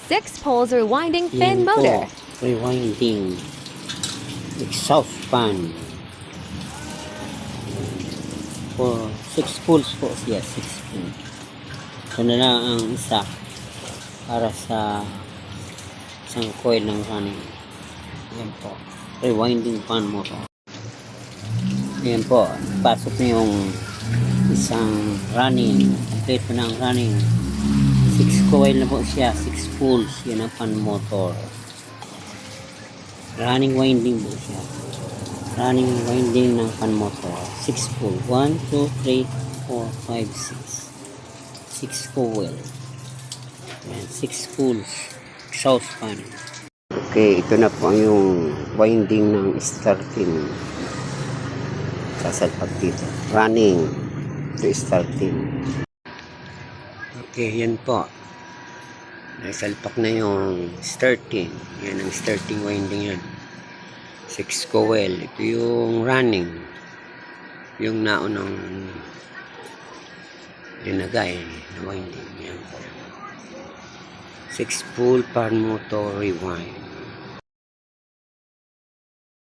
6 poles rewinding fin Yan motor. po, rewinding exhaust fan. For 6 pulls po siya, 6 pulls. Ito na lang ang isa para sa isang coil ng running. Yan po, rewinding fan motor. Yan po, pasok na yung isang running, complete po ng running. 6 coil na po siya, 6 pulls. Yan ang fan motor. Running winding po siya. Running winding ng fan motor. 6 pull. 1, 2, 3, 4, 5, 6. 6 coil. Yan, 6 pulls. Exhaust fan. Okay, ito na po yung winding ng starting. Sasalpak dito. Running to starting. Okay, yan po. Nasalpak na yung starting. Yan ang starting winding yan. 6 coil. Ito yung running. Yung naunang linagay na winding. Yan po. 6 pull fan motor rewind.